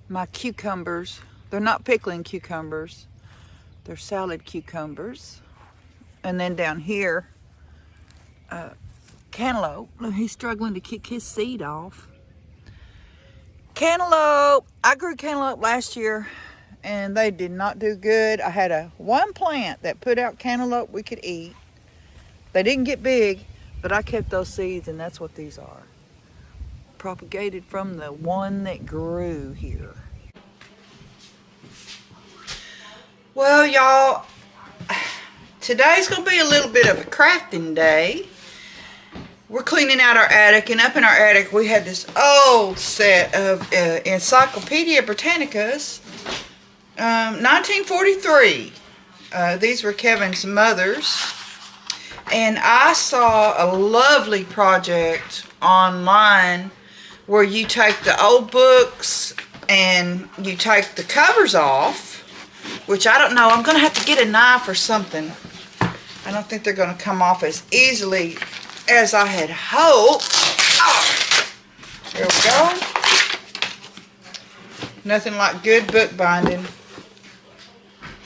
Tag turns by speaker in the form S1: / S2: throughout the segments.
S1: My cucumbers, they're not pickling cucumbers, they're salad cucumbers. And then down here, cantaloupe. Look, he's struggling to kick his seed off. Cantaloupe, I grew cantaloupe last year and they did not do good. I had one plant that put out cantaloupe we could eat. They didn't get big, but I kept those seeds, and that's what these are. Propagated from the one that grew here. Well, y'all, today's gonna be a little bit of a crafting day. We're cleaning out our attic, and up in our attic we had this old set of Encyclopedia Britannicas, 1943. These were Kevin's mother's, and I saw a lovely project online where you take the old books and you take the covers off, which I don't know. I'm going to have to get a knife or something. I don't think they're going to come off as easily as I had hoped. Oh, there we go. Nothing like good book binding.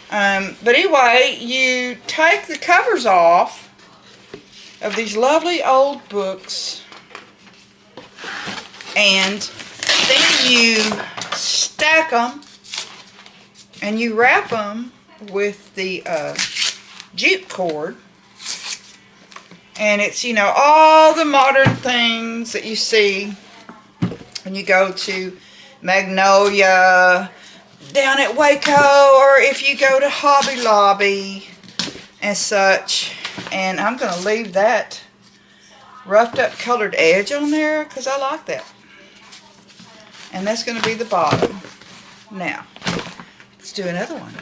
S1: But anyway, you take the covers off of these lovely old books, and then you stack them and you wrap them with the jute cord, and it's, you know, all the modern things that you see when you go to Magnolia, down at Waco, or if you go to Hobby Lobby and such. And I'm going to leave that roughed up colored edge on there because I like that. And that's going to be the bottom. Now, let's do another one.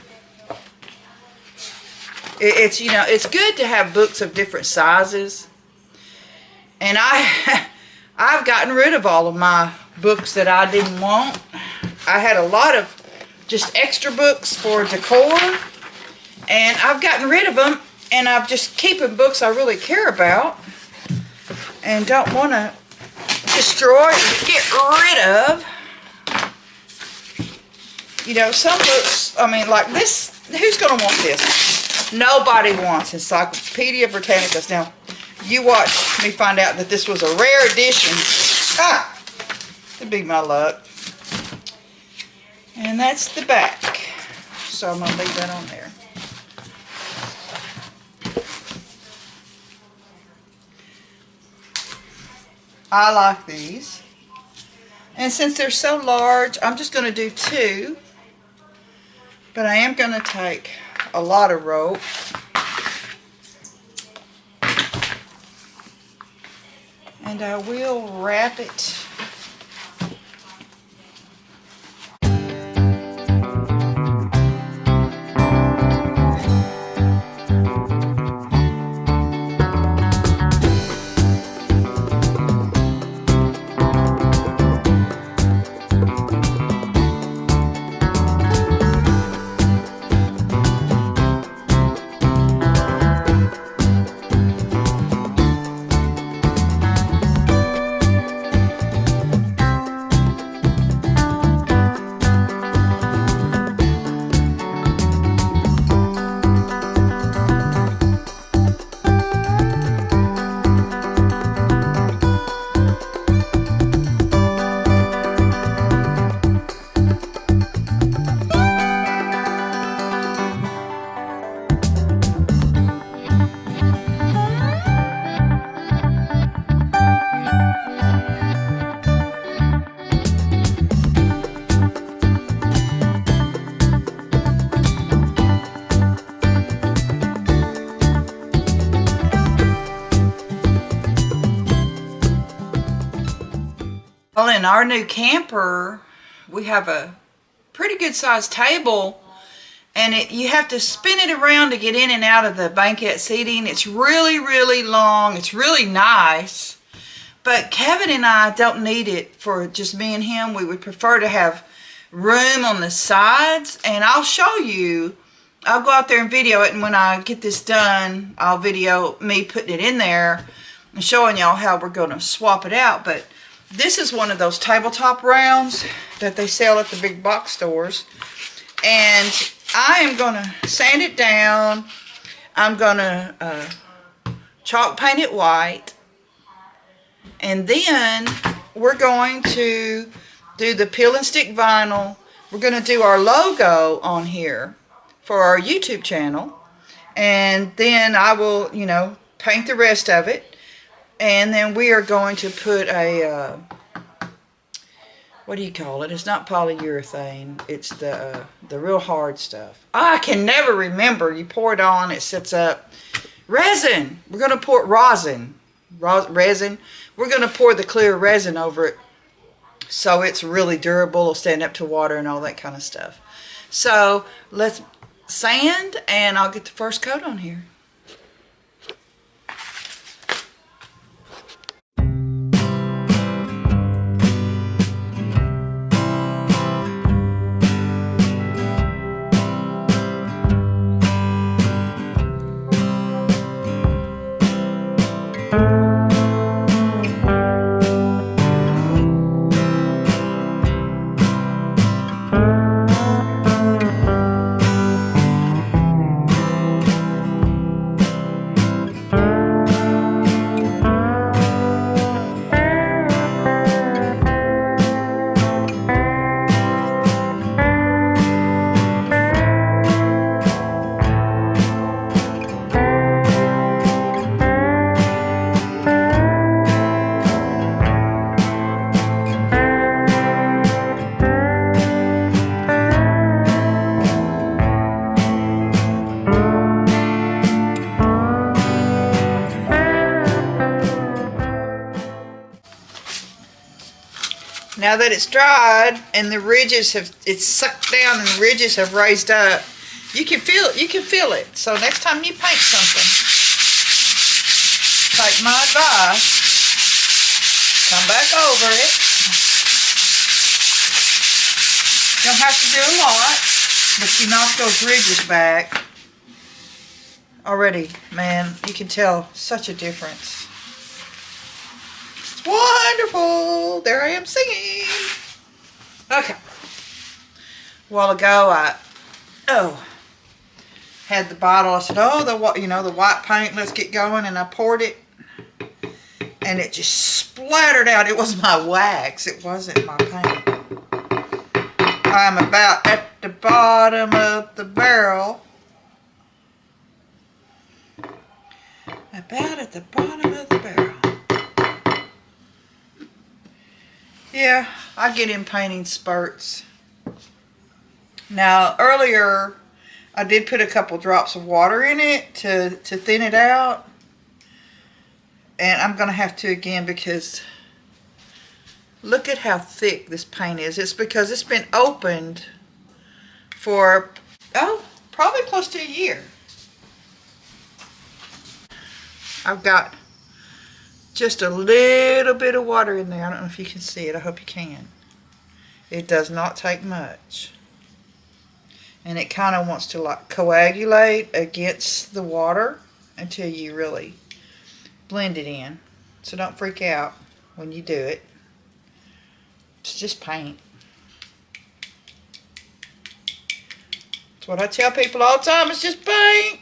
S1: It's, you know, it's good to have books of different sizes. And I've gotten rid of all of my books that I didn't want. I had a lot of just extra books for decor, and I've gotten rid of them, and I'm just keeping books I really care about and don't want to destroy or get rid of. You know, some books, I mean, like this, who's going to want this? Nobody wants Encyclopedia Britannicas. Now, you watch me find out that this was a rare edition. Ah! It'd be my luck. And that's the back. So I'm going to leave that on there. I like these. And since they're so large, I'm just going to do 2. But I am going to take a lot of rope. And I will wrap it. Well, in our new camper, we have a pretty good sized table, and you have to spin it around to get in and out of the banquette seating. It's really, really long. It's really nice. But Kevin and I don't need it for just me and him. We would prefer to have room on the sides, and I'll show you. I'll go out there and video it, and when I get this done, I'll video me putting it in there and showing y'all how we're going to swap it out. But this is one of those tabletop rounds that they sell at the big box stores. And I am going to sand it down. I'm going to chalk paint it white. And then we're going to do the peel and stick vinyl. We're going to do our logo on here for our YouTube channel. And then I will, paint the rest of it. And then we are going to put a, what do you call it? It's not polyurethane. It's the real hard stuff. I can never remember. You pour it on, it sits up. Resin. We're going to pour resin. Resin. We're going to pour the clear resin over it so it's really durable. It'll stand up to water and all that kind of stuff. So let's sand, and I'll get the first coat on here. Now that it's dried and the ridges it's sucked down and the ridges have raised up, you can feel it. So next time you paint something, take my advice, come back over it. You don't have to do a lot, but you knock those ridges back. Already, man, you can tell such a difference. Wonderful. There I am singing. Okay. A while ago, I had the bottle. I said, the white paint, let's get going. And I poured it, and it just splattered out. It was my wax. It wasn't my paint. I'm about at the bottom of the barrel. About at the bottom of the barrel. Yeah, I get in painting spurts. Now, earlier, I did put a couple drops of water in it to thin it out. And I'm going to have to again because look at how thick this paint is. It's because it's been opened for, probably close to a year. I've got just a little bit of water in there. I don't know if you can see it. I hope you can. It does not take much. And it kind of wants to like coagulate against the water until you really blend it in. So don't freak out when you do it. It's just paint. That's what I tell people all the time. It's just paint.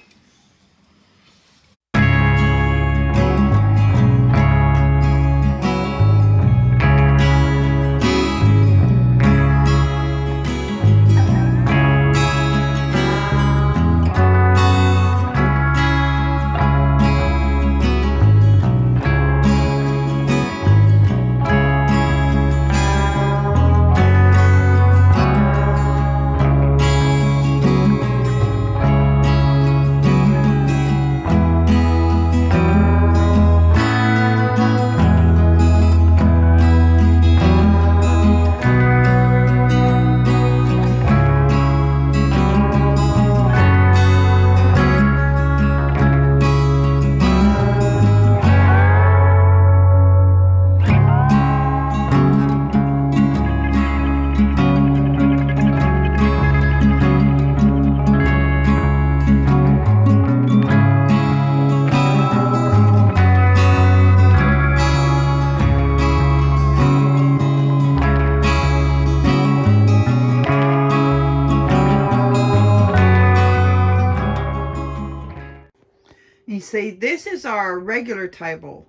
S1: You see, this is our regular table,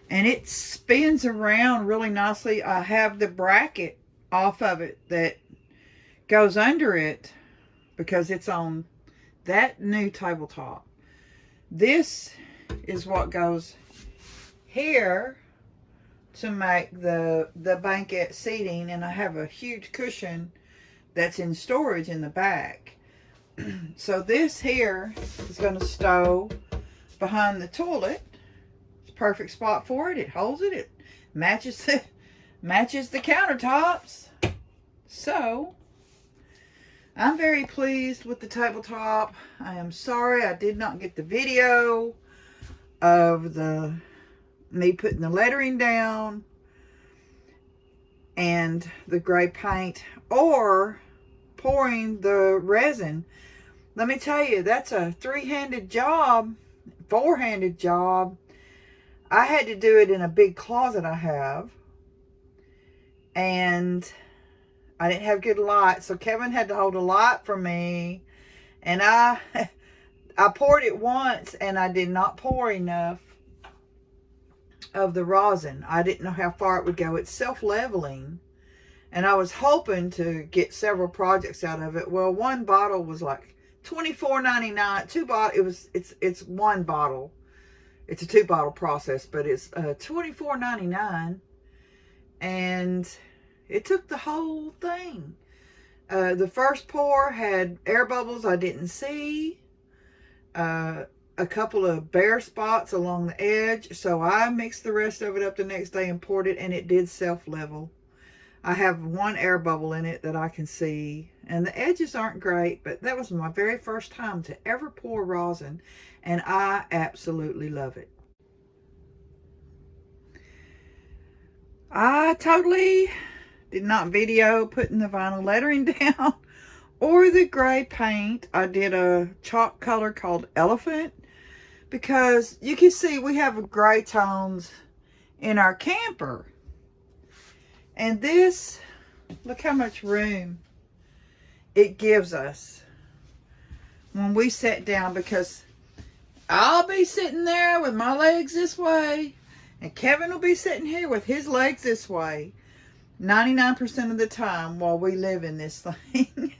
S1: and it spins around really nicely. I have the bracket off of it that goes under it because it's on that new tabletop. This is what goes here to make the banquette seating, and I have a huge cushion that's in storage in the back. So this here is going to stow behind the toilet. It's a perfect spot for it. It holds it. It matches the countertops. So I'm very pleased with the tabletop. I am sorry I did not get the video of me putting the lettering down and the gray paint or pouring the resin. Let me tell you, that's a three-handed job, four-handed job. I had to do it in a big closet I have, and I didn't have good light, so Kevin had to hold a light for me, and I poured it once, and I did not pour enough of the rosin. I didn't know how far it would go. It's self-leveling, and I was hoping to get several projects out of it. Well, one bottle was like $24.99. Two bottles. It's one bottle. It's a 2-bottle process, but it's $24.99, and it took the whole thing. The first pour had air bubbles I didn't see. A couple of bare spots along the edge, so I mixed the rest of it up the next day and poured it, and it did self-level. I have one air bubble in it that I can see, and the edges aren't great, but that was my very first time to ever pour rosin, and I absolutely love it. I totally did not video putting the vinyl lettering down or the gray paint. I did a chalk color called Elephant, because you can see we have gray tones in our camper. And this, look how much room it gives us when we sit down, because I'll be sitting there with my legs this way, and Kevin will be sitting here with his legs this way 99% of the time while we live in this thing.